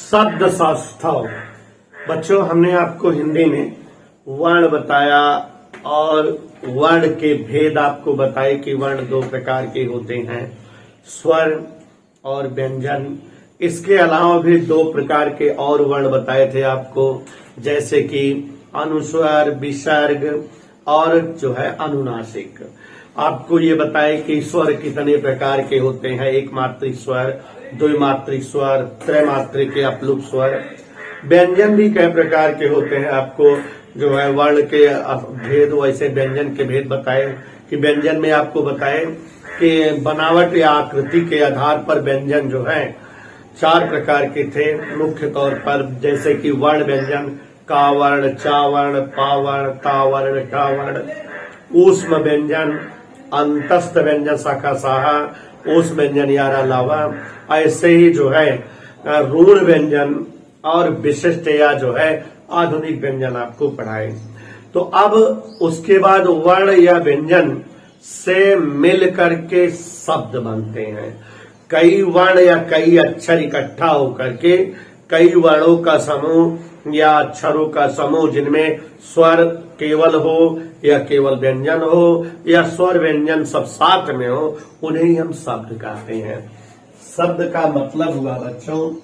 शब्द सौष्ठव। बच्चों, हमने आपको हिंदी में वर्ण बताया और वर्ण के भेद आपको बताए कि वर्ण दो प्रकार के होते हैं, स्वर और व्यंजन। इसके अलावा भी दो प्रकार के और वर्ण बताए थे आपको, जैसे कि अनुस्वर, विसर्ग और जो है अनुनासिक। आपको ये बताए कि स्वर कितने प्रकार के होते हैं, एक मात्रिक स्वर, द्विमात्रिक स्वर, त्रैमात्रिक या अपलुप्त स्वर। व्यंजन भी कई प्रकार के होते हैं, आपको जो है वर्ण के भेद वैसे व्यंजन के भेद बताए कि व्यंजन में आपको बताए कि बनावट या आकृति के आधार पर व्यंजन जो है चार प्रकार के थे मुख्य तौर पर, जैसे कि वर्ण व्यंजन, का वर्ण, चा वर्ण, पा वर्ण, ता वर्ण, टा वर्ण। ऊष्म व्यंजन, अंतस्थ व्यंजन, शाखा साहा, ऊष्म व्यंजन यारा लावा। ऐसे ही जो है रूढ़ व्यंजन और विशिष्ट या जो है आधुनिक व्यंजन आपको पढ़ाए। तो अब उसके बाद वर्ण या व्यंजन से मिल करके शब्द बनते हैं। कई वर्ण या कई अक्षर इकट्ठा होकर के कई वर्णों का समूह या अक्षरों का समूह, जिनमें स्वर केवल हो या केवल व्यंजन हो या स्वर व्यंजन सब साथ में हो, उन्हें ही हम शब्द कहते हैं। शब्द का मतलब हुआ बच्चों,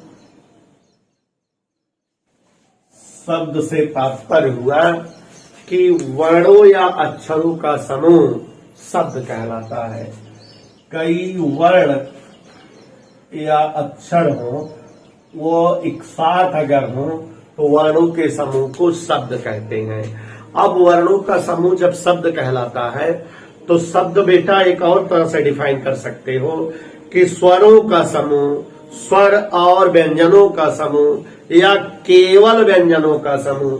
शब्द से तात्पर्य हुआ कि वर्णों या अक्षरों का समूह शब्द कहलाता है। कई वर्ण या अक्षर हो, वो एक साथ अगर हो तो वर्णों के समूह को शब्द कहते हैं। अब वर्णों का समूह जब शब्द कहलाता है तो शब्द बेटा एक और तरह से डिफाइन कर सकते हो कि स्वरों का समूह, स्वर और व्यंजनों का समूह या केवल व्यंजनों का समूह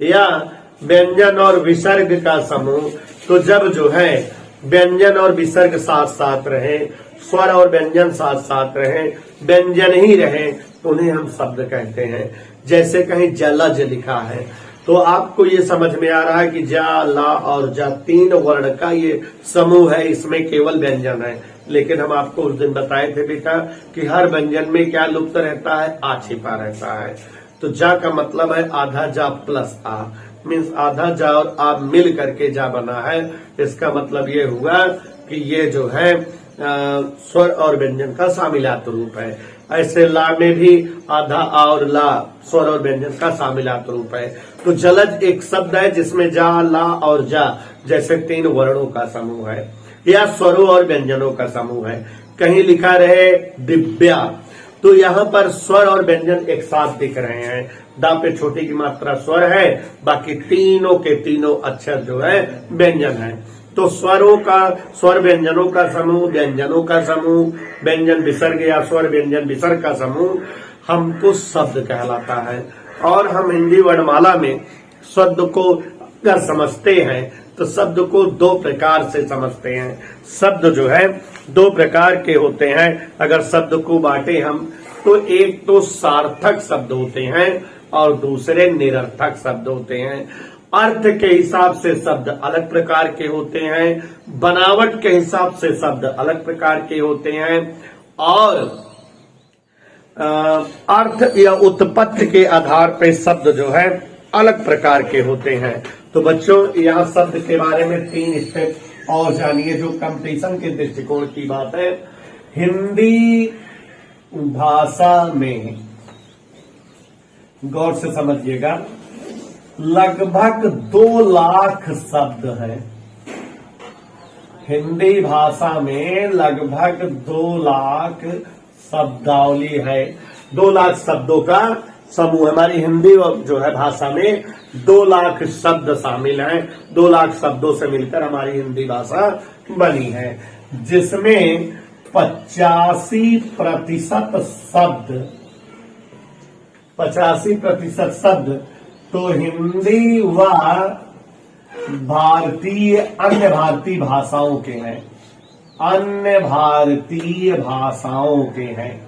या व्यंजन और विसर्ग का समूह। तो जब जो है व्यंजन और विसर्ग साथ साथ रहे, स्वर और व्यंजन साथ साथ रहे, व्यंजन ही रहे, तो उन्हें हम शब्द कहते हैं। जैसे कहीं जलज लिखा है तो आपको ये समझ में आ रहा है कि जा, ला और जा तीन वर्ण का ये समूह है, इसमें केवल व्यंजन है। लेकिन हम आपको उस दिन बताए थे बेटा कि हर व्यंजन में क्या लुप्त रहता है, आ छिपा रहता है। तो जा का मतलब है आधा जा प्लस आ, मीन्स आधा जा और आ मिल करके जा बना है। इसका मतलब ये हुआ कि ये जो है स्वर और व्यंजन का शामिलात रूप है। ऐसे ला में भी आधा आ और ला स्वर और व्यंजन का शामिलात रूप है। तो जलज एक शब्द है जिसमें जा, ला और जा जैसे तीन वर्णों का समूह है या स्वरों और व्यंजनों का समूह है। कहीं लिखा रहे दिव्या, तो यहाँ पर स्वर और व्यंजन एक साथ दिख रहे हैं। दा पे छोटी की मात्रा स्वर है, बाकी तीनों के तीनों अक्षर जो है व्यंजन है। तो स्वरों का, स्वर व्यंजनों का समूह, व्यंजनों का समूह, व्यंजन विसर्ग या स्वर व्यंजन विसर्ग का समूह हमको शब्द कहलाता है। और हम हिंदी वर्णमाला में शब्द को अगर समझते हैं तो शब्द को दो प्रकार से समझते हैं। शब्द जो है दो प्रकार के होते हैं। अगर शब्द को बांटे हम तो एक तो सार्थक शब्द होते हैं और दूसरे निरर्थक शब्द होते हैं। अर्थ के हिसाब से शब्द अलग प्रकार के होते हैं, बनावट के हिसाब से शब्द अलग प्रकार के होते हैं और अर्थ या उत्पत्ति के आधार पर शब्द जो है अलग प्रकार के होते हैं। तो बच्चों, यहाँ शब्द के बारे में 3 स्टेप और जानिए जो कंपटीशन के दृष्टिकोण की बात है। हिंदी भाषा में गौर से समझिएगा, लगभग 2 लाख शब्द है। हिंदी भाषा में लगभग 2 लाख शब्दावली है। 2 लाख शब्दों का समूह। हमारी हिंदी जो है भाषा में 2 लाख शब्द शामिल हैं। 2 लाख शब्दों से मिलकर हमारी हिंदी भाषा बनी है, जिसमें 85% शब्द 85% शब्द तो हिंदी व भारतीय अन्य भारतीय भाषाओं के हैं। अन्य भारतीय भाषाओं के हैं।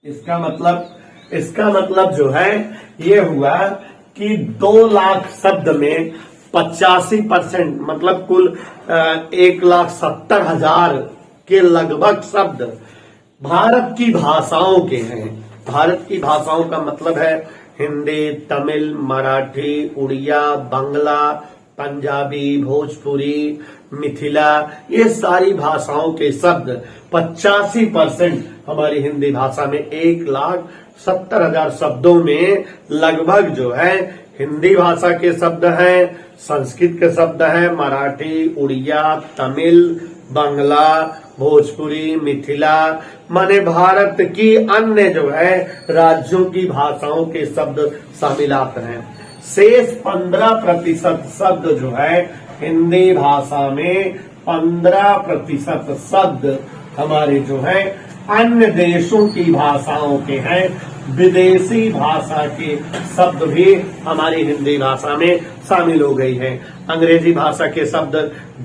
इसका मतलब जो है ये हुआ कि 2 लाख शब्द में 85% मतलब कुल 1,70,000 के लगभग शब्द भारत की भाषाओं के हैं। भारत की भाषाओं का मतलब है हिंदी, तमिल, मराठी, उड़िया, बांग्ला, पंजाबी, भोजपुरी, मिथिला, ये सारी भाषाओं के शब्द 85% हमारी हिंदी भाषा में 1,70,000 शब्दों में लगभग जो है हिंदी भाषा के शब्द हैं, संस्कृत के शब्द हैं, मराठी, उड़िया, तमिल, बांग्ला, भोजपुरी, मिथिला, माने भारत की अन्य जो है राज्यों की भाषाओं के शब्द शामिल आते हैं। शेष 15% शब्द जो है हिंदी भाषा में 15% शब्द हमारे जो है अन्य देशों की भाषाओं के हैं। विदेशी भाषा के शब्द भी हमारी हिंदी भाषा में शामिल हो गई है। अंग्रेजी भाषा के शब्द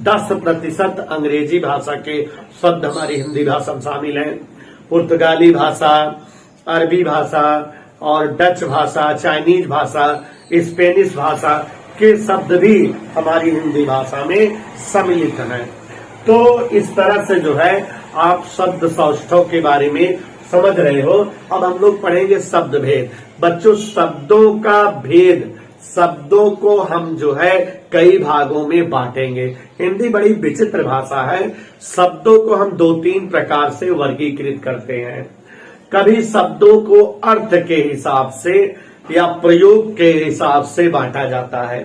10% अंग्रेजी भाषा के शब्द हमारी हिंदी भाषा में शामिल हैं। पुर्तगाली भाषा, अरबी भाषा और डच भाषा, चाइनीज भाषा, स्पेनिश भाषा के शब्द भी हमारी हिंदी भाषा में सम्मिलित हैं। तो इस तरह से जो है आप शब्द सौष्ठव के बारे में समझ रहे हो। अब हम लोग पढ़ेंगे शब्द भेद। बच्चों, शब्दों का भेद, शब्दों को हम जो है कई भागों में बांटेंगे। हिंदी बड़ी विचित्र भाषा है। शब्दों को हम 2-3 प्रकार से वर्गीकृत करते हैं। कभी शब्दों को अर्थ के हिसाब से या प्रयोग के हिसाब से बांटा जाता है।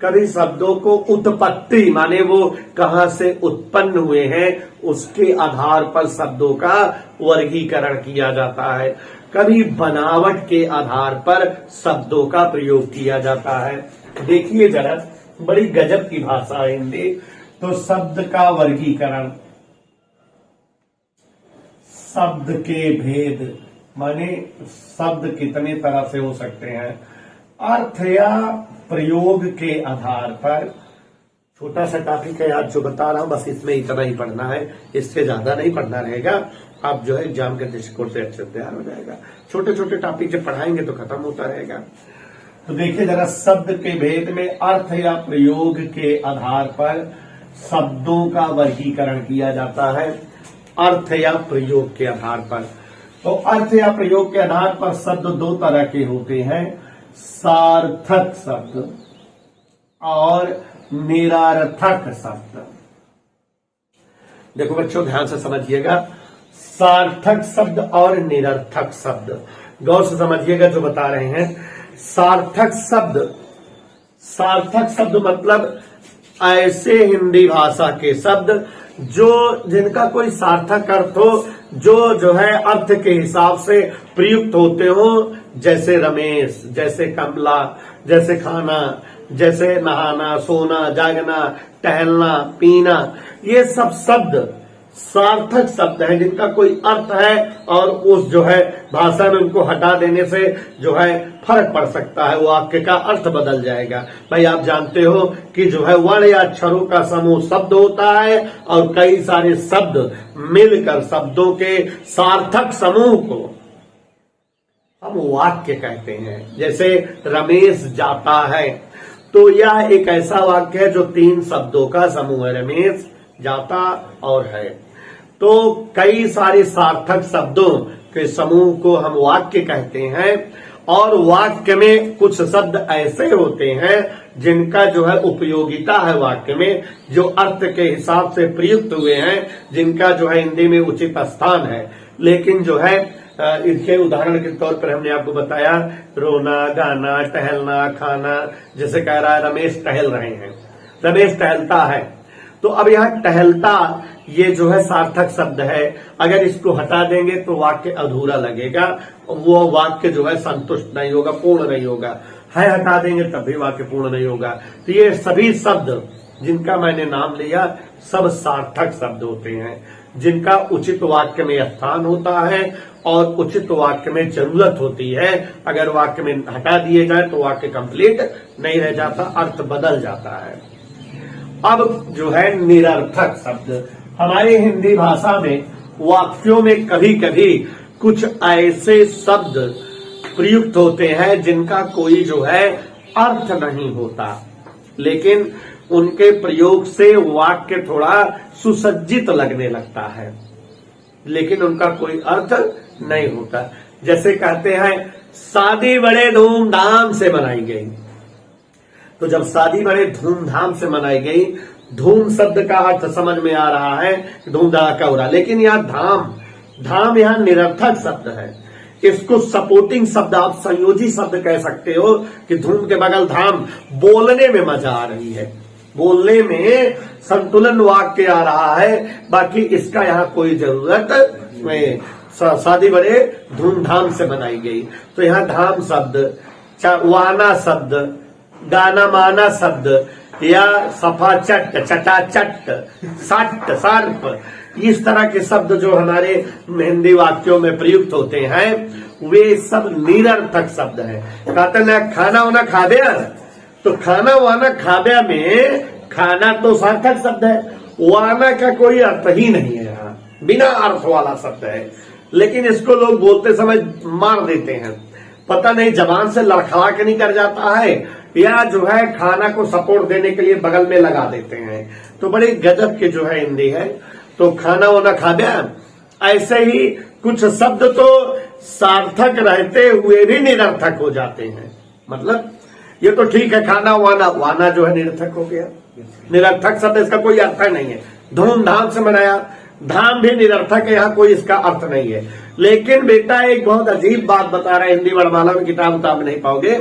कभी शब्दों को उत्पत्ति, माने वो कहां से उत्पन्न हुए हैं उसके आधार पर शब्दों का वर्गीकरण किया जाता है। कभी बनावट के आधार पर शब्दों का प्रयोग किया जाता है। देखिए जरा, बड़ी गजब की भाषा है हिंदी। तो शब्द का वर्गीकरण, शब्द के भेद, माने शब्द कितने तरह से हो सकते हैं। अर्थ या प्रयोग के आधार पर, छोटा सा टॉपिक है आज जो बता रहा हूं, बस इसमें इतना ही पढ़ना है, इससे ज्यादा नहीं पढ़ना रहेगा। आप जो है एग्जाम के दृष्टिकोण से अच्छे तैयार हो जाएगा। छोटे छोटे टॉपिक जब पढ़ाएंगे तो खत्म होता रहेगा। तो देखिए जरा, शब्द के भेद में अर्थ या प्रयोग के आधार पर शब्दों का वर्गीकरण किया जाता है। अर्थ या प्रयोग के आधार पर, तो अर्थ या प्रयोग के आधार पर शब्द 2 तरह के होते हैं, सार्थक शब्द और निरर्थक शब्द। देखो बच्चों, ध्यान से समझिएगा, सार्थक शब्द और निरर्थक शब्द गौर से समझिएगा जो बता रहे हैं। सार्थक शब्द मतलब ऐसे हिंदी भाषा के शब्द जिनका कोई सार्थक अर्थ हो, जो है अर्थ के हिसाब से प्रयुक्त होते हो, जैसे रमेश, जैसे कमला, जैसे खाना, जैसे नहाना, सोना, जागना, टहलना, पीना, ये सब शब्द सार्थक शब्द हैं जिनका कोई अर्थ है और उस जो है भाषा में उनको हटा देने से जो है फर्क पड़ सकता है, वो वाक्य का अर्थ बदल जाएगा। भाई आप जानते हो कि जो है वर्ण या अक्षरों का समूह शब्द होता है और कई सारे शब्द मिलकर शब्दों के सार्थक समूह को हम वाक्य कहते हैं। जैसे रमेश जाता है, तो यह एक ऐसा वाक्य है जो 3 शब्दों का समूह है, रमेश, जाता और है। तो कई सारे सार्थक शब्दों के समूह को हम वाक्य कहते हैं। और वाक्य में कुछ शब्द ऐसे होते हैं जिनका जो है उपयोगिता है वाक्य में, जो अर्थ के हिसाब से प्रयुक्त हुए हैं, जिनका जो है हिंदी में उचित स्थान है। लेकिन जो है इसके उदाहरण के तौर पर हमने आपको बताया, रोना, गाना, टहलना, खाना। जैसे कह रहा है रमेश टहल रहे हैं, रमेश टहलता है। तो अब यहाँ टहलता ये जो है सार्थक शब्द है। अगर इसको हटा देंगे तो वाक्य अधूरा लगेगा, वो वाक्य जो है संतुष्ट नहीं होगा, पूर्ण नहीं होगा। है हटा देंगे तब भी वाक्य पूर्ण नहीं होगा। तो ये सभी शब्द जिनका मैंने नाम लिया सब सार्थक शब्द होते हैं, जिनका उचित वाक्य में स्थान होता है और उचित वाक्य में जरूरत होती है। अगर वाक्य में हटा दिए जाए तो वाक्य कंप्लीट नहीं रह जाता, अर्थ बदल जाता है। अब जो है निरर्थक शब्द, हमारी हिंदी भाषा में वाक्यों में कभी कभी कुछ ऐसे शब्द प्रयुक्त होते हैं जिनका कोई जो है अर्थ नहीं होता, लेकिन उनके प्रयोग से वाक्य थोड़ा सुसज्जित लगने लगता है। लेकिन उनका कोई अर्थ नहीं होता। जैसे कहते हैं शादी बड़े धूमधाम से मनाई गई, तो जब शादी बड़े धूमधाम से मनाई गई, धूम शब्द का अर्थ समझ में आ रहा है धूम धड़ाका हो रहा, लेकिन यहाँ धाम यहाँ निरर्थक शब्द है। इसको सपोर्टिंग शब्द, आप संयोजी शब्द कह सकते हो कि धूम के बगल धाम। बोलने में मजा आ रही है, बोलने में संतुलन वाक्य आ रहा है, बाकी इसका यहाँ कोई जरूरत नहीं। शादी बड़े धूमधाम से मनाई गई, तो यहाँ धाम शब्द, वाना शब्द, गाना माना शब्द या सफा चट, चटाचट, सट, सर्प, इस तरह के शब्द जो हमारे हिंदी वाक्यों में प्रयुक्त होते हैं वे सब निरर्थक शब्द हैं। कहते ना खाना वाना खा दिया, तो खाना वाना खा दिया में खाना तो सार्थक शब्द है, वाना का कोई अर्थ ही नहीं है, यहाँ बिना अर्थ वाला शब्द है, लेकिन इसको लोग बोलते समय मार देते हैं। पता नहीं जबान से लड़खड़ा के नहीं कर जाता है या जो है खाना को सपोर्ट देने के लिए बगल में लगा देते हैं। तो बड़े गजब के जो है हिंदी है। तो खाना वाना खा दिया, ऐसे ही कुछ शब्द तो सार्थक रहते हुए भी निरर्थक हो जाते हैं। मतलब ये तो ठीक है, खाना वाना, वाना जो है निरर्थक हो गया, निरर्थक शब्द, इसका कोई अर्थ नहीं है। धूमधाम से मनाया, धाम भी निरर्थक है, यहाँ कोई इसका अर्थ नहीं है। लेकिन बेटा एक बहुत अजीब बात बता रहा है, हिंदी वर्णमाला में किताब नहीं पाओगे,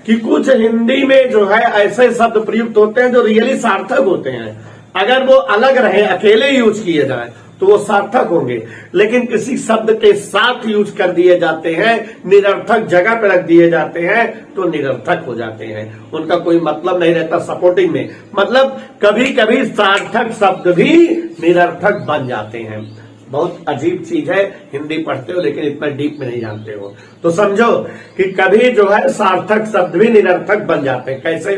कि कुछ हिंदी में जो है ऐसे शब्द प्रयुक्त होते हैं जो रियली सार्थक होते हैं। अगर वो अलग रहे, अकेले यूज किए जाए तो वो सार्थक होंगे, लेकिन किसी शब्द के साथ यूज कर दिए जाते हैं, निरर्थक जगह पर रख दिए जाते हैं, तो निरर्थक हो जाते हैं। उनका कोई मतलब नहीं रहता सपोर्टिंग में। मतलब कभी कभी सार्थक शब्द भी निरर्थक बन जाते हैं। बहुत अजीब चीज है, हिंदी पढ़ते हो लेकिन इतना डीप में नहीं जानते हो। तो समझो कि कभी जो है सार्थक शब्द भी निरर्थक बन जाते हैं। कैसे?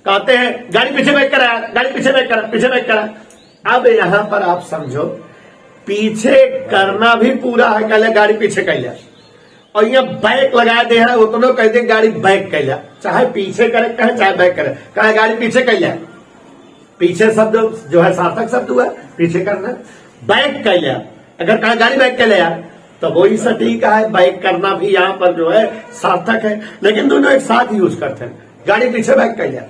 कहते हैं गाड़ी पीछे बैक करा, गाड़ी पीछे बैक करा, पीछे बैक करा। अब यहां पर आप समझो, पीछे करना भी पूरा है, कहले गाड़ी पीछे कर लिया, और यहाँ बैक लगा दे है, वो तो लोग कहते हैं गाड़ी बैक कर लिया। चाहे पीछे करे कहे चाहे बैक करे, कहे गाड़ी पीछे कर लिया। पीछे शब्द जो है सार्थक शब्द हुआ, पीछे करना। बैक कर लिया, अगर कहा गाड़ी बैक कर लिया तो वही सटीक है, बैक करना भी यहाँ पर जो है सार्थक है, लेकिन दोनों एक साथ यूज करते हैं। गाड़ी पीछे बैक कर लिया,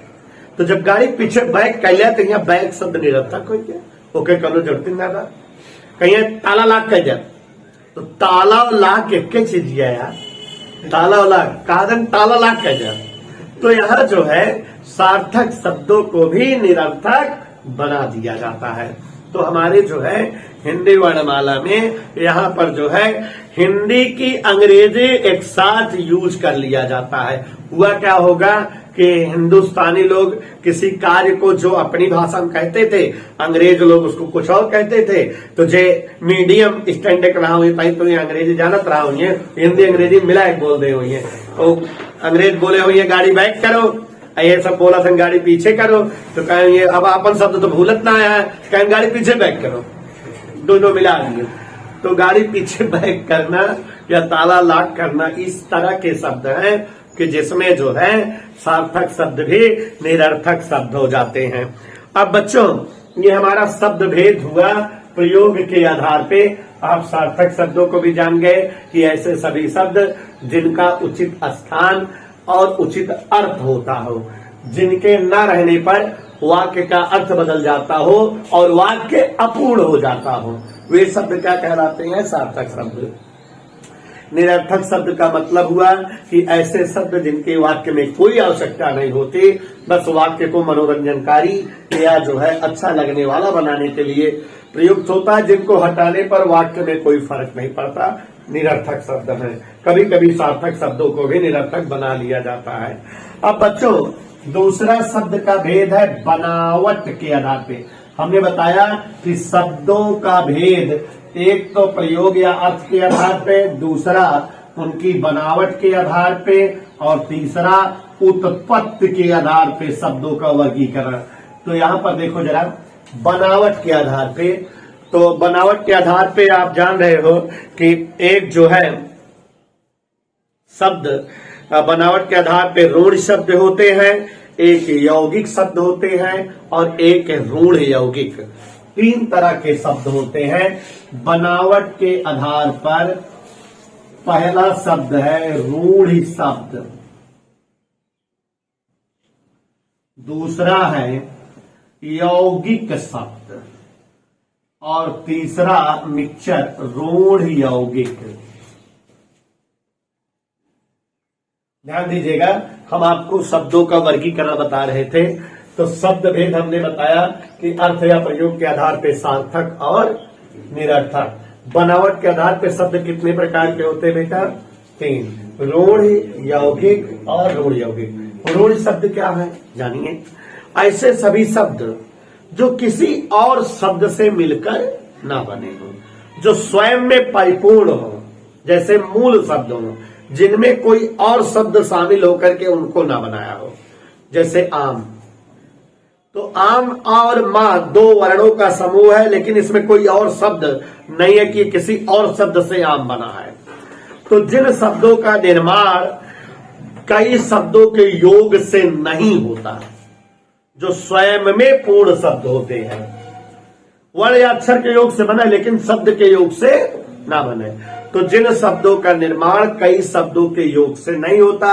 तो जब गाड़ी पीछे बैक कर लिया तो यहाँ बैक शब्द निरर्थक हो गया, ओके करो जरूरत नहीं था। कहीं ताला लाख कर दिया, तो ताला लाख एक चीज है यार, ताला लाख कहा ताला लाख कर दिया। तो यहाँ जो है सार्थक शब्दों को भी निरर्थक बना दिया जाता है। तो हमारे जो है हिंदी वर्णमाला में यहाँ पर जो है हिंदी की अंग्रेजी एक साथ यूज कर लिया जाता है। हुआ क्या होगा कि हिंदुस्तानी लोग किसी कार्य को जो अपनी भाषा में कहते थे, अंग्रेज लोग उसको कुछ और कहते थे। तो जे मीडियम स्टैंडर्ड रहा हुई पाई तो ये अंग्रेजी जानत रहा हुई है, हिंदी अंग्रेजी मिला एक बोल दे हुई है। तो अंग्रेज बोले हुई है गाड़ी बैक करो, ये सब बोला था गाड़ी पीछे करो, तो कहेंगे अब अपन शब्द तो भूलत ना आया है, कहें गाड़ी पीछे बैक करो, दोनों मिला लिए। तो गाड़ी पीछे बैक करना या ताला लाक करना इस तरह के शब्द हैं कि जिसमें जो है सार्थक शब्द भी निरर्थक शब्द हो जाते हैं। अब बच्चों ये हमारा शब्द भेद हुआ प्रयोग के आधार पे। आप सार्थक शब्दों को भी जान गए कि ऐसे सभी शब्द जिनका उचित स्थान और उचित अर्थ होता हो, जिनके न रहने पर वाक्य का अर्थ बदल जाता हो और वाक्य अपूर्ण हो जाता हो, वे शब्द क्या कहलाते हैं? सार्थक शब्द। निरर्थक शब्द का मतलब हुआ कि ऐसे शब्द जिनके वाक्य में कोई आवश्यकता नहीं होती, बस वाक्य को मनोरंजनकारी या जो है अच्छा लगने वाला बनाने के लिए प्रयुक्त होता है, जिनको हटाने पर वाक्य में कोई फर्क नहीं पड़ता, निरर्थक शब्द है। कभी कभी सार्थक शब्दों को भी निरर्थक बना लिया जाता है। अब बच्चों दूसरा शब्द का भेद है बनावट के आधार पे। हमने बताया कि शब्दों का भेद एक तो प्रयोग या अर्थ के आधार पे, दूसरा उनकी बनावट के आधार पे, और तीसरा उत्पत्ति के आधार पे शब्दों का वर्गीकरण। तो यहाँ पर देखो जरा, बनावट के आधार पे, तो बनावट के आधार पे आप जान रहे हो कि एक जो है शब्द बनावट के आधार पे ऋण शब्द होते हैं, एक यौगिक शब्द होते हैं और एक ऋण यौगिक। तीन तरह के शब्द होते हैं बनावट के आधार पर। पहला शब्द है रूढ़ि शब्द, दूसरा है यौगिक शब्द और तीसरा मिक्सचर रूढ़ यौगिक। ध्यान दीजिएगा, हम आपको शब्दों का वर्गीकरण बता रहे थे। तो शब्द भेद हमने बताया कि अर्थ या प्रयोग के आधार पर सार्थक और निरर्थक। बनावट के आधार पर शब्द कितने प्रकार के होते हैं बेटा? तीन, रूढ़ यौगिक और रूढ़ यौगिक। रूढ़ शब्द क्या है जानिए। ऐसे सभी शब्द जो किसी और शब्द से मिलकर ना बने हो, जो स्वयं में परिपूर्ण हो, जैसे मूल शब्द हो, जिनमें कोई और शब्द शामिल होकर के उनको ना बनाया हो। जैसे आम, तो आम और मां दो वर्णों का समूह है, लेकिन इसमें कोई और शब्द नहीं है कि किसी और शब्द से आम बना है। तो जिन शब्दों का निर्माण कई शब्दों के योग से नहीं होता, जो स्वयं में पूर्ण शब्द होते हैं, वर्ण या अक्षर के योग से बना लेकिन शब्द के योग से ना बने, तो जिन शब्दों का निर्माण कई शब्दों के योग से नहीं होता,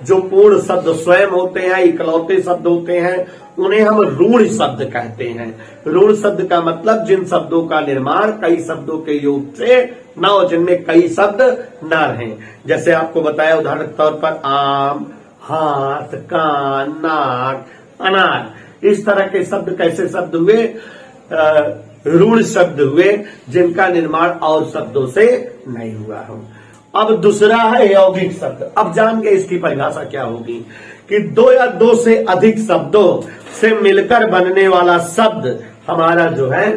जो पूर्ण शब्द स्वयं होते हैं, इकलौते शब्द होते हैं, उन्हें हम रूढ़ शब्द कहते हैं। रूढ़ शब्द का मतलब जिन शब्दों का निर्माण कई शब्दों के योग से न हो, जिनमें कई शब्द न रहें। जैसे आपको बताया उदाहरण के तौर पर आम, हाथ, कान, नाक, अनार, इस तरह के शब्द कैसे शब्द हुए? रूढ़ शब्द हुए, जिनका निर्माण और शब्दों से नहीं हुआ हो। अब दूसरा है यौगिक शब्द। अब जान गए इसकी परिभाषा क्या होगी कि दो या दो से अधिक शब्दों से मिलकर बनने वाला शब्द हमारा जो है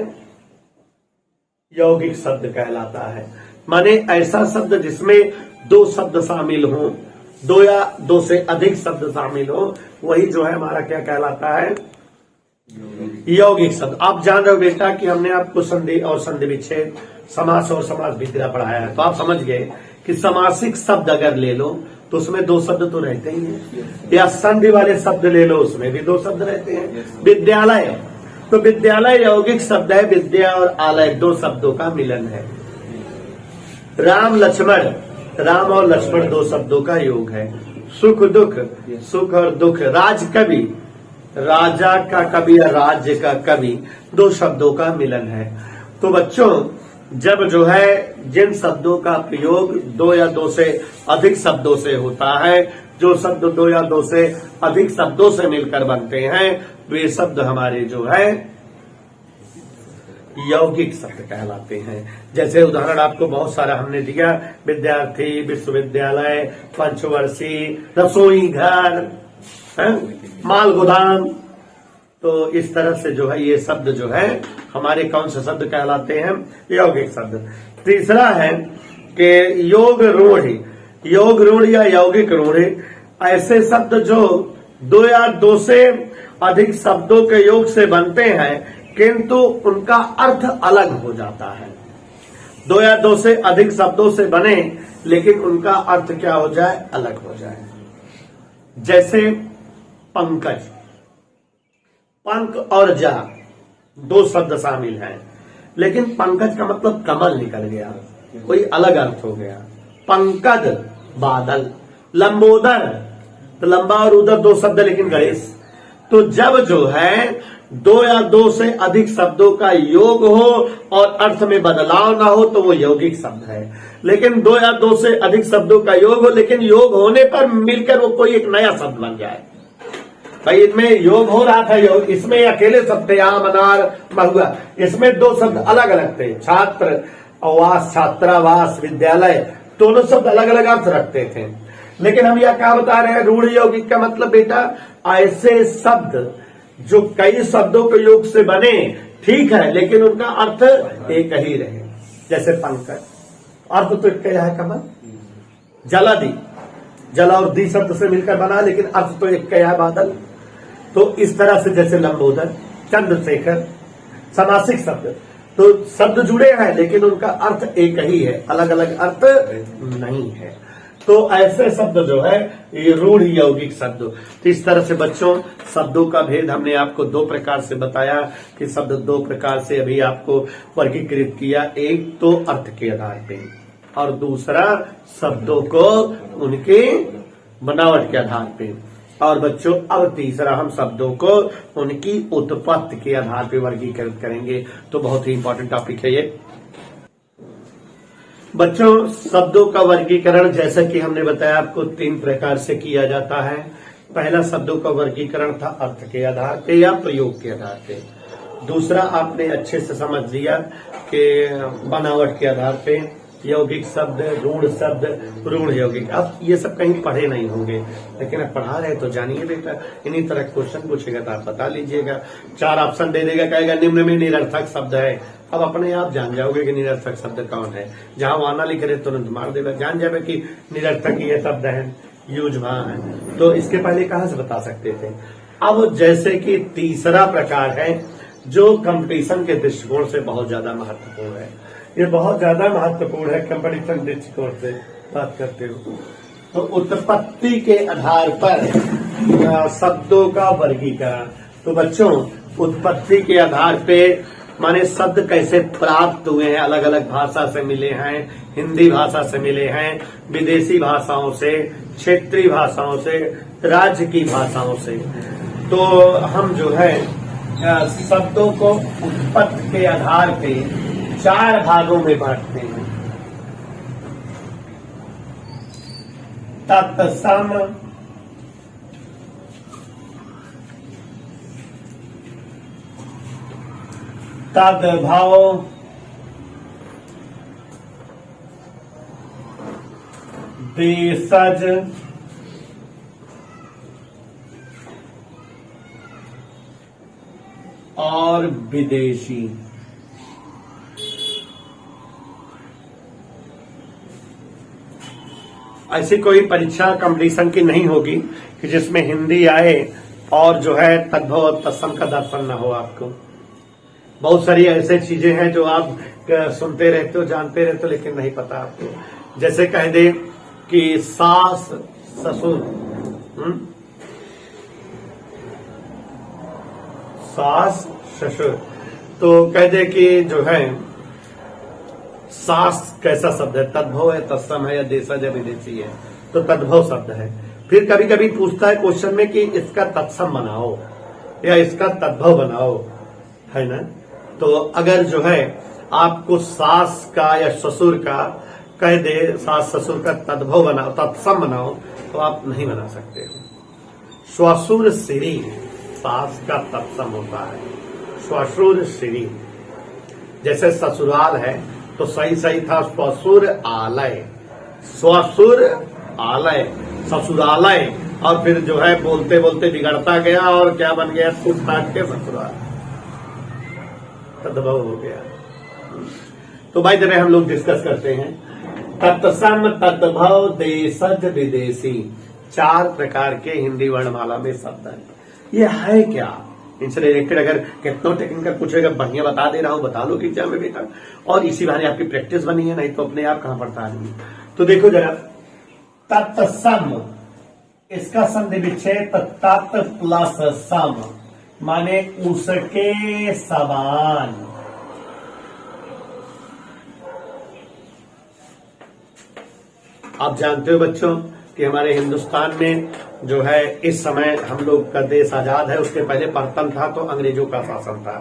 यौगिक शब्द कहलाता है। माने ऐसा शब्द जिसमें दो शब्द शामिल हो, दो या दो से अधिक शब्द शामिल हो, वही जो है हमारा क्या कहलाता है? यौगिक शब्द। आप जान रहे हो बेटा कि हमने आपको संधि और संधि विच्छेद, समास और समास विग्रह पढ़ाया है, तो आप समझ गए कि समासिक शब्द अगर ले लो तो उसमें दो शब्द तो रहते ही हैं, या संधि वाले शब्द ले लो उसमें भी दो शब्द रहते हैं। विद्यालय, तो विद्यालय यौगिक शब्द है, विद्या और आलय दो शब्दों का मिलन है। राम लक्ष्मण, राम और लक्ष्मण दो शब्दों का योग है। सुख दुख, सुख और दुख। राजकवि, राजा का कवि या राज्य का कवि, दो शब्दों का मिलन है। तो बच्चों, जब जो है जिन शब्दों का प्रयोग दो या दो से अधिक शब्दों से होता है, जो शब्द दो या दो से अधिक शब्दों से मिलकर बनते हैं, तो ये शब्द हमारे जो है यौगिक शब्द कहलाते हैं। जैसे उदाहरण आपको बहुत सारा हमने दिया, विद्यार्थी, विश्वविद्यालय, पंचवर्षीय, रसोई घर, माल गोदाम। तो इस तरह से जो है ये शब्द जो है हमारे कौन से शब्द कहलाते हैं? यौगिक शब्द। तीसरा है कि योग रूढ़, योग रूढ़ या यौगिक रूढ़, ऐसे शब्द जो दो या दो से अधिक शब्दों के योग से बनते हैं किंतु उनका अर्थ अलग हो जाता है। दो या दो से अधिक शब्दों से बने लेकिन उनका अर्थ क्या हो जाए? अलग हो जाए। जैसे पंकज, पंख और जा दो शब्द शामिल हैं, लेकिन पंकज का मतलब कमल निकल गया, कोई अलग अर्थ हो गया। पंकज बादल, लंबोदर, तो लंबा और उदर दो शब्द लेकिन गणेश। तो जब जो है दो या दो से अधिक शब्दों का योग हो और अर्थ में बदलाव ना हो तो वो यौगिक शब्द है। लेकिन दो या दो से अधिक शब्दों का योग हो, लेकिन योग होने पर मिलकर वो कोई एक नया शब्द बन जाए। भाई इनमें योग हो रहा था, योग इसमें अकेले शब्द थे, आम, अनार, महुआ, इसमें दो शब्द अलग अलग थे। छात्र आवास, छात्रावास, विद्यालय, दोनों शब्द अलग अलग अर्थ रखते थे। लेकिन हम यह क्या बता रहे हैं? रूढ़ यौगिक का मतलब बेटा ऐसे शब्द जो कई शब्दों के योग से बने, ठीक है, लेकिन उनका अर्थ एक ही रहे। जैसे पंकज, अर्थ तो एक है कमल। जलादि, जला और दी शब्द से मिलकर बना लेकिन अर्थ तो एक है बादल। तो इस तरह से जैसे लंबोदर, चंद्रशेखर, समासिक शब्द, तो शब्द जुड़े हैं लेकिन उनका अर्थ एक ही है, अलग अलग अर्थ नहीं है। तो ऐसे शब्द जो है ये रूढ़ यौगिक शब्द। तो इस तरह से बच्चों शब्दों का भेद हमने आपको दो प्रकार से बताया कि शब्द दो प्रकार से अभी आपको वर्गीकृत किया, एक तो अर्थ के आधार पे और दूसरा शब्दों को उनके बनावट के आधार पे। और बच्चों अब तीसरा हम शब्दों को उनकी उत्पत्ति के आधार पे वर्गीकृत करेंगे। तो बहुत ही इंपॉर्टेंट टॉपिक है ये बच्चों। शब्दों का वर्गीकरण जैसा कि हमने बताया आपको तीन प्रकार से किया जाता है। पहला शब्दों का वर्गीकरण था अर्थ के आधार पे या प्रयोग के आधार पे। दूसरा आपने अच्छे से समझ लिया कि बनावट के आधार पे, यौगिक शब्द, रूढ़ शब्द, रूढ़ यौगिक। अब ये सब कहीं पढ़े नहीं होंगे, लेकिन अब पढ़ा रहे तो जानिए बेटा। इन्हीं तरह क्वेश्चन पूछेगा तो आप बता लीजिएगा। 4 ऑप्शन दे देगा, कहेगा निम्न में निरर्थक शब्द है। अब अपने आप जान जाओगे कि निरर्थक शब्द कौन है। जहां वाना लिख रहे तुरंत मार देगा, जान जाए कि निरर्थक ये शब्द है, यूज वहां है। तो इसके पहले कहां से बता सकते थे। अब जैसे कि तीसरा प्रकार है जो कंपटीशन के दृष्टिकोण से बहुत ज्यादा महत्वपूर्ण है। ये बहुत ज्यादा महत्वपूर्ण है कंपटीशन दृष्टिकोण से बात करते हो। तो उत्पत्ति के आधार पर शब्दों का वर्गीकरण। तो बच्चों उत्पत्ति के आधार पे माने शब्द कैसे प्राप्त हुए हैं, अलग अलग भाषा से मिले हैं, हिंदी भाषा से मिले हैं, विदेशी भाषाओं से, क्षेत्रीय भाषाओं से, राज्य की भाषाओं से। तो हम जो है शब्दों को उत्पत्ति के आधार पे 4 भागों में बांटते हैं। तत्सम, तद्भव, देशज, और विदेशी। ऐसी कोई परीक्षा कंपटीशन की नहीं होगी कि जिसमें हिंदी आए और जो है तद्भव और तत्सम का दर्शन न हो आपको। बहुत सारी ऐसी चीजें हैं जो आप सुनते रहते हो, जानते रहते हो, लेकिन नहीं पता आपको। जैसे कह दे कि सास ससुर, सास ससुर, तो कह दे कि जो है सास कैसा शब्द है, तद्भव है, तत्सम है, या देशज या विदेशी है। तो तद्भव शब्द है। फिर कभी कभी पूछता है क्वेश्चन में कि इसका तत्सम बनाओ या इसका तद्भव बनाओ, है ना। तो अगर जो है आपको सास का या ससुर का कह दे, सास ससुर का तद्भव बनाओ, तत्सम बनाओ, तो आप नहीं बना सकते हो। श्वशुर श्री सास का तत्सम होता है, श्वशुर श्री। जैसे ससुराल है तो सही था श्वशुर आलय, श्वशुर आलय, ससुरालय। और फिर जो है बोलते बोलते बिगड़ता गया और क्या बन गया, फूट फाट के ससुराल, तद्भव हो गया। तो भाई जब हम लोग डिस्कस करते हैं तत्सम, तद्भव, देशज, विदेशी, 4 प्रकार के हिंदी वर्णमाला में शब्द है। ये है क्या, इनसे रिलेटेड अगर कितना टेक्निकल पूछेगा, बढ़िया बता दे रहा हूं, बता लो एग्जाम में बेटा। और इसी बहाने आपकी प्रैक्टिस बनी है, नहीं तो अपने आप कहां पढ़ता है। तो देखो जरा, तत्सम, इसका संधि विच्छेद तत् प्लस सम, माने उसके समान। आप जानते हो बच्चों कि हमारे हिंदुस्तान में जो है इस समय हम लोग का देश आजाद है, उसके पहले परतन था तो अंग्रेजों का शासन था।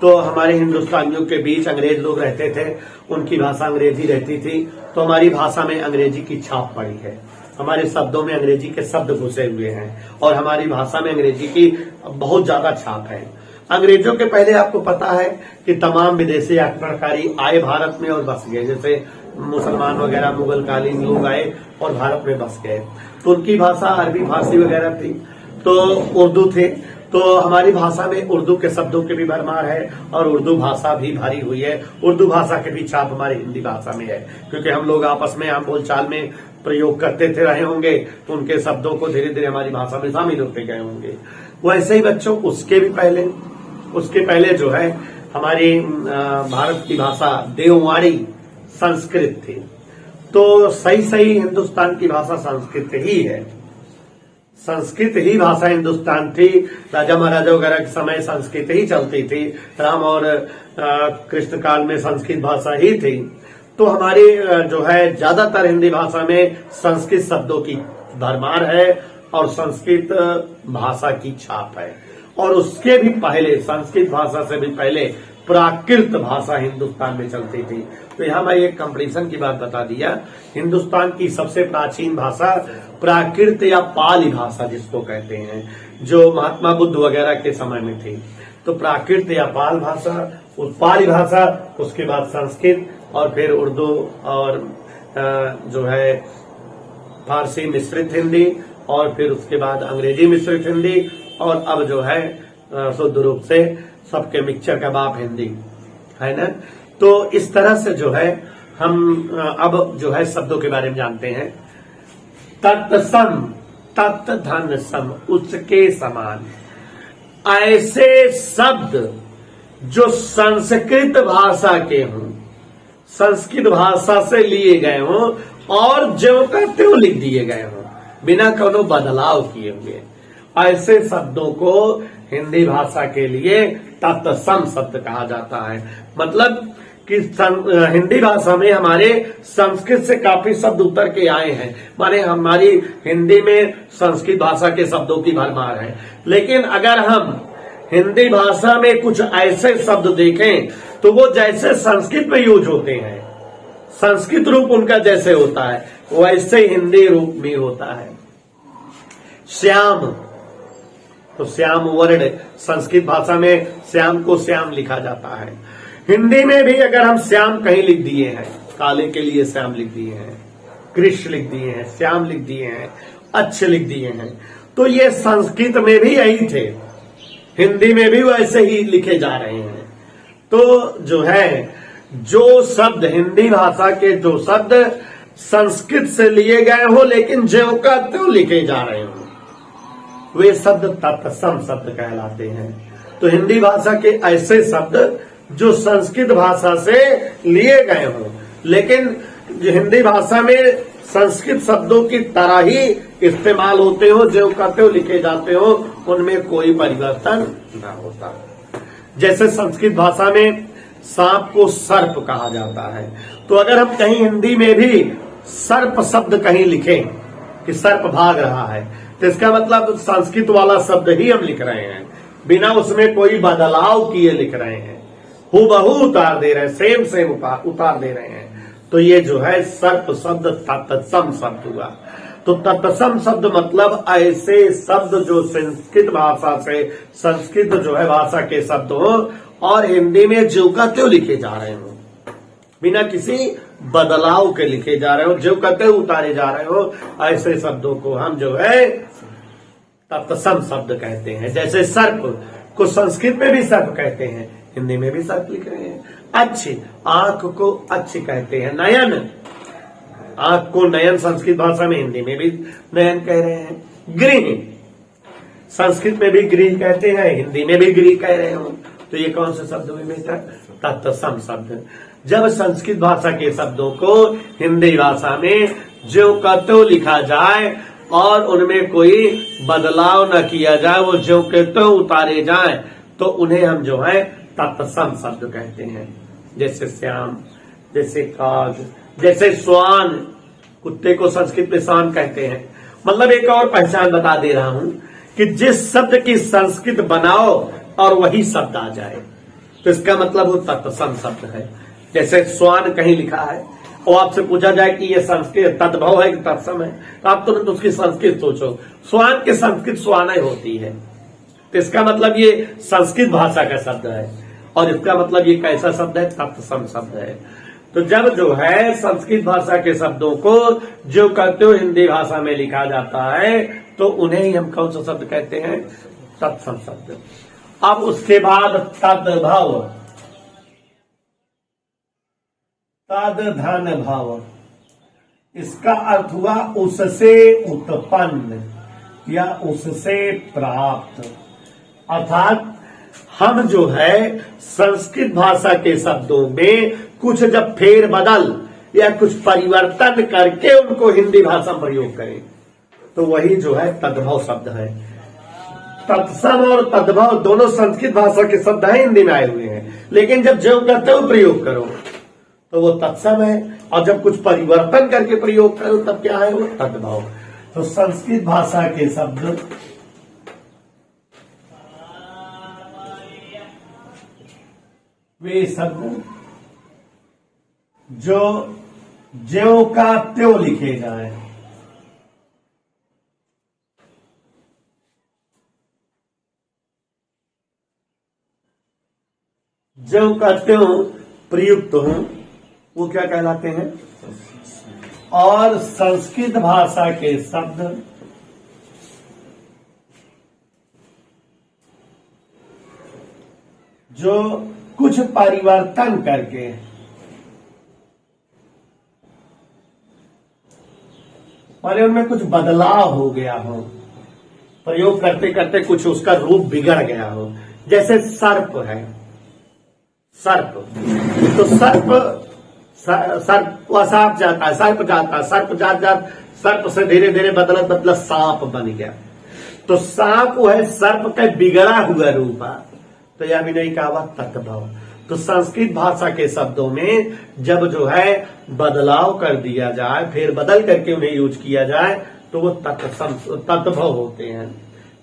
तो हमारे हिंदुस्तानियों के बीच अंग्रेज लोग रहते थे, उनकी भाषा अंग्रेजी रहती थी। तो हमारी भाषा में अंग्रेजी की छाप पड़ी है, हमारे शब्दों में अंग्रेजी के शब्द घुसे हुए हैं और हमारी भाषा में अंग्रेजी की बहुत ज्यादा छाप है। अंग्रेजों के पहले आपको पता है कि तमाम विदेशी आक्रमणकारी आए भारत में और बस गए। जैसे मुसलमान वगैरह मुगल कालीन लोग आए और भारत में बस गए, तो उनकी भाषा अरबी फारसी वगैरह थी, तो उर्दू थे। तो हमारी भाषा में उर्दू के शब्दों की भी भरमार है और उर्दू भाषा भी भरी हुई है। उर्दू भाषा के भी छाप हमारी हिंदी भाषा में है, क्योंकि हम लोग आपस में आम बोलचाल में प्रयोग करते थे रहे होंगे, तो उनके शब्दों को धीरे धीरे हमारी भाषा में शामिल होते गए होंगे। वैसे ही बच्चों उसके पहले जो है हमारी भारत की भाषा देववाणी संस्कृत थी। तो सही सही हिंदुस्तान की भाषा संस्कृत ही है। संस्कृत ही भाषा हिंदुस्तान थी। राजा महाराजा वगैरह के समय संस्कृत ही चलती थी। राम और कृष्ण काल में संस्कृत भाषा ही थी। तो हमारी जो है ज्यादातर हिंदी भाषा में संस्कृत शब्दों की भरमार है और संस्कृत भाषा की छाप है। और उसके भी पहले, संस्कृत भाषा से भी पहले प्राकृत भाषा हिंदुस्तान में चलती थी। तो यहाँ मैं एक कंपैरिजन की बात बता दिया। हिंदुस्तान की सबसे प्राचीन भाषा प्राकृत या पाली भाषा जिसको कहते हैं, जो महात्मा बुद्ध वगैरह के समय में थी। तो प्राकृत या पाल भाषा, उस पाली भाषा, उसके बाद संस्कृत और फिर उर्दू और जो है फारसी मिश्रित हिंदी और फिर उसके बाद अंग्रेजी मिश्रित हिंदी और अब जो है शुद्ध रूप से सबके मिक्सचर का बाप हिंदी है ना। तो इस तरह से जो है हम अब जो है शब्दों के बारे में जानते हैं। तत्सम, तत् धन सम, उसके समान। ऐसे शब्द जो संस्कृत भाषा के हों, संस्कृत भाषा से लिए गए हों और ज्यों का त्यों लिख दिए गए हों, बिना कोनो बदलाव किए हुए, ऐसे शब्दों को हिंदी भाषा के लिए तत्सम शब्द कहा जाता है। मतलब कि हिंदी भाषा में हमारे संस्कृत से काफी शब्द उतर के आए हैं। माने हमारी हिंदी में संस्कृत भाषा के शब्दों की भरमार है। लेकिन अगर हम हिंदी भाषा में कुछ ऐसे शब्द देखें तो वो जैसे संस्कृत में यूज होते हैं, संस्कृत रूप उनका जैसे होता है वैसे हिंदी रूप में होता है। श्याम, तो श्याम वर्ण संस्कृत भाषा में श्याम को श्याम लिखा जाता है। हिंदी में भी अगर हम श्याम कहीं लिख दिए हैं, काले के लिए श्याम लिख दिए हैं, कृष्ण लिख दिए हैं, श्याम लिख दिए हैं, अच्छे लिख दिए हैं, तो ये संस्कृत में भी यही थे, हिंदी में भी वैसे ही लिखे जा रहे हैं। तो जो है जो शब्द हिंदी भाषा के जो शब्द संस्कृत से लिए गए हो लेकिन ज्यों का त्यों लिखे जा रहे हो, वे शब्द तत्सम शब्द कहलाते हैं। तो हिंदी भाषा के ऐसे शब्द जो संस्कृत भाषा से लिए गए हों लेकिन हिंदी भाषा में संस्कृत शब्दों की तरह ही इस्तेमाल होते हो, ज्यों का त्यों लिखे जाते हो, उनमें कोई परिवर्तन न होता। जैसे संस्कृत भाषा में सांप को सर्प कहा जाता है, तो अगर हम कहीं हिंदी में भी सर्प शब्द कहीं लिखें कि सर्प भाग रहा है, तो इसका मतलब संस्कृत वाला शब्द ही हम लिख रहे हैं, बिना उसमें कोई बदलाव किए लिख रहे हैं, हूबहू उतार दे रहे हैं, सेम सेम उतार दे रहे हैं। तो ये जो है सर्प शब्द तत्सम शब्द हुआ। तो तत्सम शब्द मतलब ऐसे शब्द जो संस्कृत भाषा से, संस्कृत जो है भाषा के शब्द हो और हिंदी में ज्यों का त्यों लिखे जा रहे हो, बिना किसी बदलाव के लिखे जा रहे हो, ज्यों का त्यों उतारे जा रहे हो, ऐसे शब्दों को हम जो है तत्सम शब्द कहते हैं। जैसे सर्प को संस्कृत में भी सर्प कहते हैं, हिंदी में भी सर्प लिख रहे हैं। अच्छी, आंख को अच्छी कहते हैं। नयन, आंख को नयन संस्कृत भाषा में, हिंदी में भी नयन कह रहे हैं। गृह, संस्कृत में भी गृह कहते हैं, हिंदी में भी गृह कह रहे हो, तो ये कौन से शब्द हुए बेटा? तत्सम शब्द। जब संस्कृत भाषा के शब्दों को हिंदी भाषा में ज्यों का त्यों लिखा जाए और उनमें कोई बदलाव न किया जाए, वो ज्यों के त्यों उतारे जाए, तो उन्हें हम जो है तत्सम शब्द कहते हैं। जैसे श्याम, जैसे काग, जैसे श्वान, कुत्ते को संस्कृत में श्वान कहते हैं। मतलब एक और पहचान बता दे रहा हूं कि जिस शब्द की संस्कृत बनाओ और वही शब्द आ जाए, तो इसका मतलब वो तत्सम शब्द है। जैसे श्वान कहीं लिखा है और आपसे पूछा जाए कि ये संस्कृत तद्भव है कि तत्सम है, तो आप तुरंत उसकी संस्कृत सोचो। श्वान की संस्कृत श्वान होती है, तो इसका मतलब ये संस्कृत भाषा का शब्द है और इसका मतलब ये कैसा शब्द है? तत्सम शब्द है। तो जब जो है संस्कृत भाषा के शब्दों को जो कहते हो हिंदी भाषा में लिखा जाता है, तो उन्हें ही हम कौन सा शब्द कहते हैं? तत्सम शब्द। अब उसके बाद तद्भव, तद्धन भव, इसका अर्थ हुआ उससे उत्पन्न या उससे प्राप्त। अर्थात हम जो है संस्कृत भाषा के शब्दों में कुछ जब फेर बदल या कुछ परिवर्तन करके उनको हिंदी भाषा में प्रयोग करें, तो वही जो है तद्भव शब्द है। तत्सम और तद्भव दोनों संस्कृत भाषा के शब्द हैं, हिंदी में आए हुए हैं, लेकिन जब जो करते हो प्रयोग करो तो वो तत्सम है, और जब कुछ परिवर्तन करके प्रयोग करो तब क्या है, वो तद्भव। तो संस्कृत भाषा के शब्द वे शब्द जो ज्यों का त्यों लिखे जाए, ज्यों का त्यों प्रयुक्त हो, वो क्या कहलाते हैं। और संस्कृत भाषा के शब्द जो कुछ परिवर्तन करके माने उनमें कुछ बदलाव हो गया हो, प्रयोग करते करते कुछ उसका रूप बिगड़ गया हो, जैसे सर्प है, सर्प तो सर्प सांप जाता है, सर्प जाता है, सर्प जात सर्प से धीरे धीरे बदलत बदलत सांप बन गया। तो सांप वो है सर्प का बिगड़ा हुआ रूप है, तो यह भी नहीं कहा तद्भव। तो संस्कृत भाषा के शब्दों में जब जो है बदलाव कर दिया जाए, फिर बदल करके उन्हें यूज किया जाए, तो वो तद्भव होते हैं।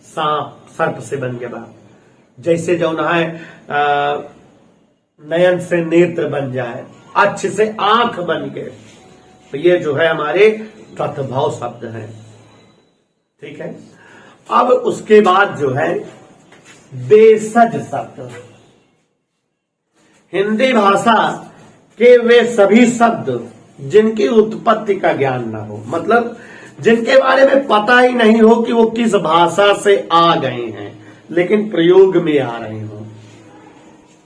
सांप सर्प से बन गया, जैसे जो है नयन से नेत्र बन जाए, अच्छ से आंख बन के, तो ये जो है हमारे तद्भव शब्द हैं। ठीक है। अब उसके बाद जो है देशज शब्द, हिंदी भाषा के वे सभी शब्द जिनकी उत्पत्ति का ज्ञान ना हो, मतलब जिनके बारे में पता ही नहीं हो कि वो किस भाषा से आ गए हैं, लेकिन प्रयोग में आ रहे हो,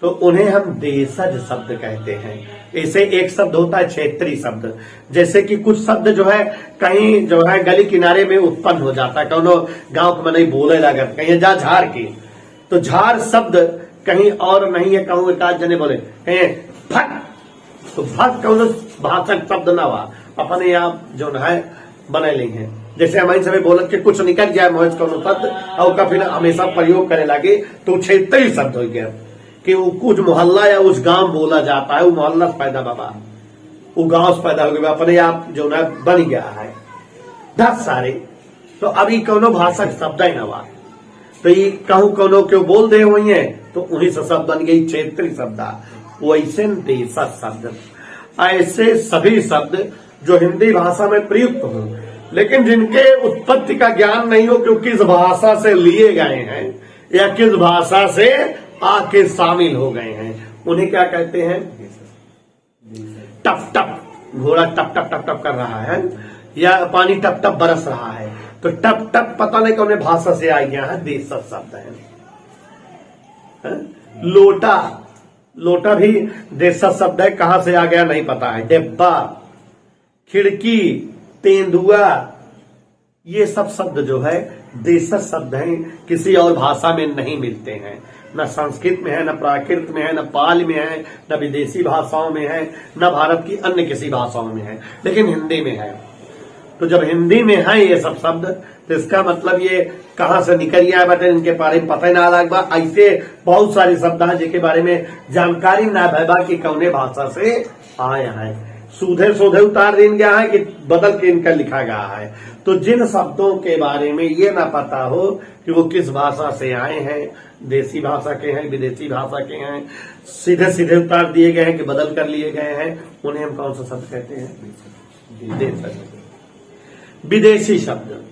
तो उन्हें हम देशज शब्द कहते हैं। ऐसे एक शब्द होता है क्षेत्रीय शब्द, जैसे कि कुछ शब्द जो है कहीं जो है गली किनारे में उत्पन्न हो जाता है, कौनो गांव में नहीं बोले लागत, कहीं जा झाड़ की, तो झाड़ शब्द कहीं और नहीं है, कहूँ एक आध जने बोले कहीं फट, तो फट कौन भाषक शब्द ना हुआ, अपने आप जो है बने ली है। जैसे हमारे समय बोलत के कुछ निकल जाए मोहज कौन शब्द और का फिर हमेशा प्रयोग करे लगे, तो क्षेत्रीय शब्द हो गया कि वो कुछ मोहल्ला या उस गांव बोला जाता है, वो मोहल्ला से पैदा बाबा, वो गांव से पैदा हो गया, अपने आप जो ना बन गया है 10 सारे। तो अभी कोनो भाषक शब्द ही ना हुआ, तो ये कहूं कोनो क्यों बोल दे हुई है, तो उन्हीं से शब्द बन गई क्षेत्रीय शब्द। वैसे देशज शब्द, ऐसे सभी शब्द जो हिंदी भाषा में प्रयुक्त हो, लेकिन जिनके उत्पत्ति का ज्ञान नहीं हो कि किस भाषा से लिए गए हैं या किस भाषा से आके शामिल हो गए हैं, उन्हें क्या कहते हैं। टप टप घोड़ा टप टप टप टप कर रहा है, या पानी टप टप बरस रहा है, तो टप टप पता नहीं कौन भाषा से आ गया है, देशज शब्द है। लोटा, लोटा भी देशज शब्द है, कहां से आ गया नहीं पता है। डिब्बा, खिड़की, तेंदुआ, ये सब शब्द जो है देशज शब्द हैं, किसी और भाषा में नहीं मिलते हैं, न संस्कृत में है, न प्राकृत में है, न पाल में है, न विदेशी भाषाओं में है, न भारत की अन्य किसी भाषाओं में है, लेकिन हिंदी में है। तो जब हिंदी में है ये सब शब्द, तो इसका मतलब ये कहां से निकल आया बटे, इनके बारे में पता ही ना लग बा। ऐसे बहुत सारे शब्द हैं जिनके बारे में जानकारी ना भैबा कि कौने भाषा से आया है, सूधे सूधे उतार दिन गया है कि बदल के इनका लिखा गया है। तो जिन शब्दों के बारे में ये ना पता हो कि वो किस भाषा से आए हैं, देसी भाषा के हैं, विदेशी भाषा के हैं, सीधे सीधे उतार दिए गए हैं कि बदल कर लिए गए हैं, उन्हें हम कौन सा शब्द कहते हैं। विदेशी शब्द,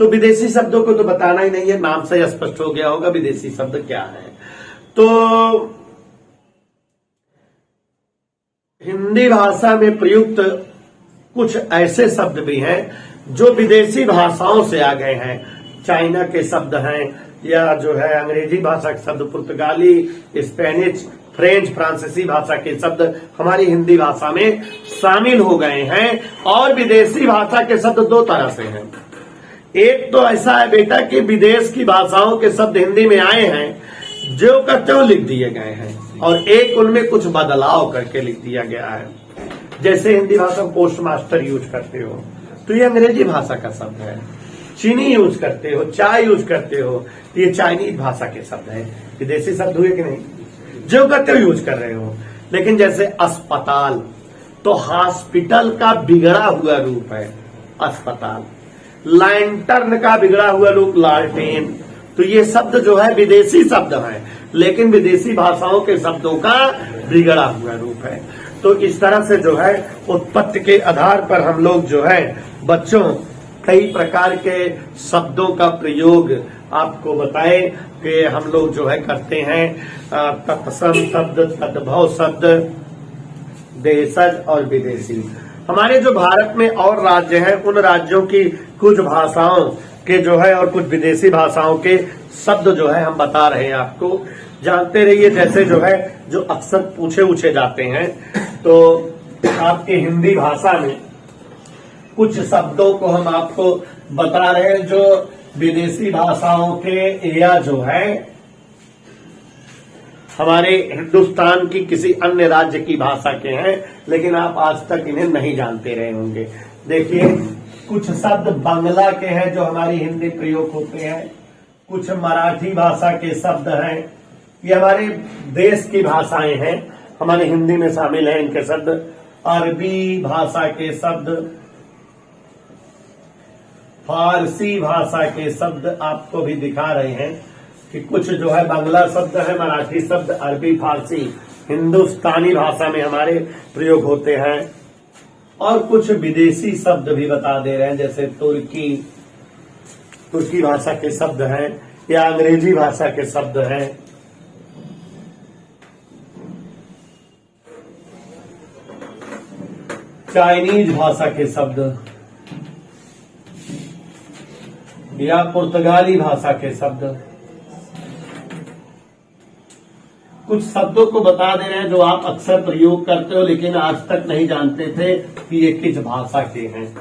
तो विदेशी शब्दों को तो बताना ही नहीं है, नाम से स्पष्ट हो गया होगा विदेशी शब्द क्या है। तो हिंदी भाषा में प्रयुक्त कुछ ऐसे शब्द भी हैं जो विदेशी भाषाओं से आ गए हैं, चाइना के शब्द हैं, या जो है अंग्रेजी भाषा के शब्द, पुर्तगाली, स्पेनिश, फ्रेंच, फ्रांसीसी भाषा के शब्द हमारी हिंदी भाषा में शामिल हो गए हैं। और विदेशी भाषा के शब्द दो तरह से हैं, एक तो ऐसा है बेटा कि विदेश की भाषाओं के शब्द हिंदी में आए हैं जो का त्यों लिख दिए गए हैं, और एक उनमें कुछ बदलाव करके लिख दिया गया है। जैसे हिंदी भाषा में पोस्ट मास्टर यूज करते हो तो ये अंग्रेजी भाषा का शब्द है। चीनी यूज करते हो, चाय यूज करते हो, ये चाइनीज भाषा के शब्द है। विदेशी शब्द हुए कि नहीं, जो करते हो यूज कर रहे हो। लेकिन जैसे अस्पताल, तो हॉस्पिटल का बिगड़ा हुआ रूप है अस्पताल। लैंटर्न का बिगड़ा हुआ रूप लालटेन। तो ये शब्द जो है विदेशी शब्द है, लेकिन विदेशी भाषाओं के शब्दों का बिगड़ा हुआ रूप है। तो इस तरह से जो है उत्पत्ति के आधार पर हम लोग जो है बच्चों कई प्रकार के शब्दों का प्रयोग आपको बताए कि हम लोग जो है करते हैं। तत्सम शब्द, तद्भव शब्द, देशज और विदेशी। हमारे जो भारत में और राज्य हैं उन राज्यों की कुछ भाषाओं के जो है और कुछ विदेशी भाषाओं के शब्द जो है हम बता रहे हैं आपको, जानते रहिए। जैसे जो है जो अक्सर पूछे जाते हैं, तो आपके हिंदी भाषा में कुछ शब्दों को हम आपको बता रहे हैं जो विदेशी भाषाओं के या जो है हमारे हिंदुस्तान की किसी अन्य राज्य की भाषा के हैं, लेकिन आप आज तक इन्हें नहीं जानते रहे होंगे। देखिए, कुछ शब्द बांग्ला के हैं जो हमारी हिंदी प्रयोग होते हैं, कुछ मराठी भाषा के शब्द हैं, ये हमारे देश की भाषाएं हैं, हमारे हिंदी में शामिल हैं इनके शब्द। अरबी भाषा के शब्द, फारसी भाषा के शब्द आपको भी दिखा रहे हैं कि कुछ जो है बांग्ला शब्द है, मराठी शब्द, अरबी, फारसी हिंदुस्तानी भाषा में हमारे प्रयोग होते हैं। और कुछ विदेशी शब्द भी बता दे रहे हैं, जैसे तुर्की भाषा के शब्द हैं या अंग्रेजी भाषा के शब्द हैं। चाइनीज भाषा के शब्द या पुर्तगाली भाषा के शब्द। कुछ शब्दों को बता दे रहे हैं जो आप अक्सर प्रयोग करते हो लेकिन आज तक नहीं जानते थे कि ये किस भाषा के हैं।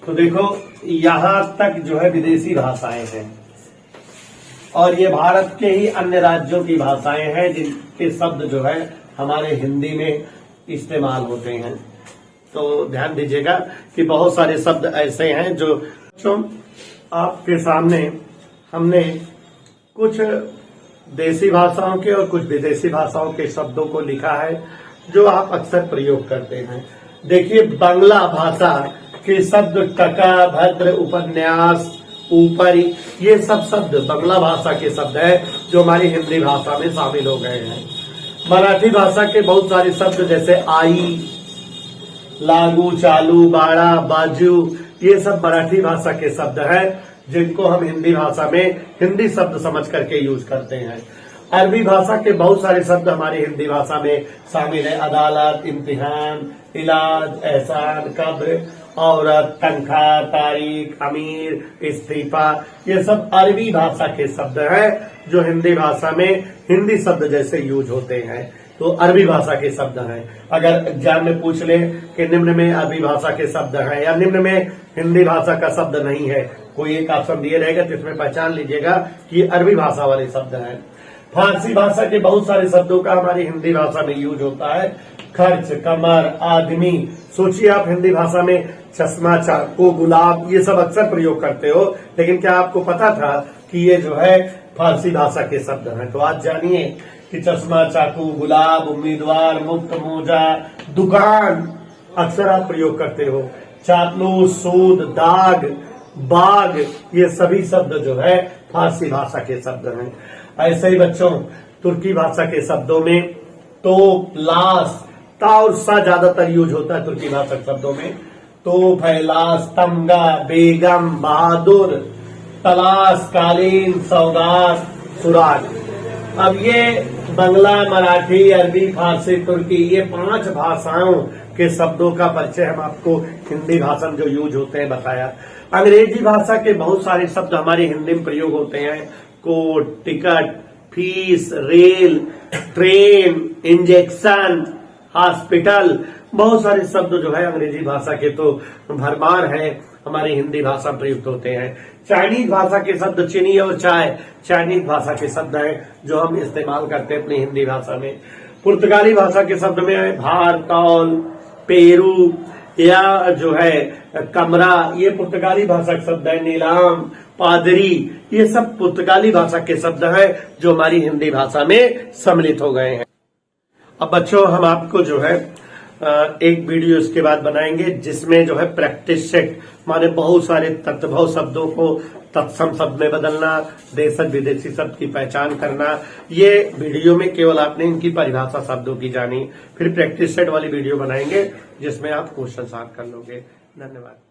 तो देखो, यहां तक जो है विदेशी भाषाएं हैं और ये भारत के ही अन्य राज्यों की भाषाएं हैं जिनके शब्द जो है हमारे हिंदी में इस्तेमाल होते हैं। तो ध्यान दीजिएगा कि बहुत सारे शब्द ऐसे हैं जो आपके सामने हमने कुछ देसी भाषाओं के और कुछ विदेशी भाषाओं के शब्दों को लिखा है जो आप अक्सर प्रयोग करते हैं। देखिए, बांग्ला भाषा के शब्द टका, भद्र, उपन्यास, ऊपरी, ये सब शब्द बांग्ला भाषा के शब्द है जो हमारी हिंदी भाषा में शामिल हो गए हैं। मराठी भाषा के बहुत सारे शब्द जैसे आई, लागू, चालू, बाड़ा, बाजू, ये सब मराठी भाषा के शब्द हैं जिनको हम हिंदी भाषा में हिंदी शब्द समझ करके यूज करते हैं। अरबी भाषा के बहुत सारे शब्द हमारी हिंदी भाषा में शामिल है। अदालत, इम्तिहान, इलाज, एहसान, कब्र, औरत, तनख्वाह, तारीख, अमीर, इस्तीफा, ये सब अरबी भाषा के शब्द हैं जो हिंदी भाषा में हिंदी शब्द जैसे यूज होते हैं। तो अरबी भाषा के शब्द हैं। अगर एग्जाम में पूछ ले कि निम्न में अरबी भाषा के शब्द हैं या निम्न में हिंदी भाषा का शब्द नहीं है, कोई एक ऑप्शन दिए रहेगा तो इसमें पहचान लीजिएगा कि ये अरबी भाषा वाले शब्द हैं। फारसी भाषा के बहुत सारे शब्दों का हमारी हिंदी भाषा में यूज होता है। खर्च, कमर, आदमी, सोचिए आप हिंदी भाषा में चश्मा, चाकू, गुलाब, ये सब अक्सर प्रयोग करते हो, लेकिन क्या आपको पता था कि ये जो है फारसी भाषा के शब्द हैं? तो आज जानिए कि चश्मा, चाकू, गुलाब, उम्मीदवार, मुफ्त, मोजा, दुकान अक्सर आप प्रयोग करते हो। चापलूस, सूद, दाग, बाग, ये सभी शब्द जो है फारसी भाषा के शब्द हैं। ऐसे ही बच्चों, तुर्की भाषा के शब्दों में तोप, लाश, ता और सा ज्यादातर यूज होता है तुर्की भाषा के शब्दों में। तोप है, लाश, तमगा, बेगम, बहादुर, तलाश, कालीन, सौगात, सुराग। अब ये बांग्ला, मराठी, अरबी, फारसी, तुर्की, ये 5 भाषाओं के शब्दों का परिचय हम आपको हिंदी भाषा में जो यूज होते हैं बताया। अंग्रेजी भाषा के बहुत सारे शब्द हमारी हिंदी में प्रयोग होते हैं। Court, ticket, fees, rail, train, injection, hospital, बहुत सारे शब्द जो है अंग्रेजी भाषा के तो भरमार है हमारी हिंदी भाषा में प्रयुक्त होते हैं। चाइनीज भाषा के शब्द चीनी और चाय चाइनीज भाषा के शब्द हैं जो हम इस्तेमाल करते हैं अपनी हिंदी भाषा में। पुर्तगाली भाषा के शब्द में भार, तौल, पेरू या जो है कमरा, ये पुर्तगाली भाषा के शब्द है। नीलाम, पादरी, ये सब पुर्तगाली भाषा के शब्द हैं जो हमारी हिंदी भाषा में सम्मिलित हो गए हैं। अब बच्चों हम आपको जो है एक वीडियो इसके बाद बनाएंगे जिसमें जो है प्रैक्टिस सेट, माने बहुत सारे तत्भव शब्दों को तत्सम शब्द में बदलना, देशज विदेशी शब्द की पहचान करना। ये वीडियो में केवल आपने इनकी परिभाषा शब्दों की जानी, फिर प्रैक्टिस सेट वाली वीडियो बनाएंगे जिसमें आप क्वेश्चन सॉल्व कर लोगे। धन्यवाद।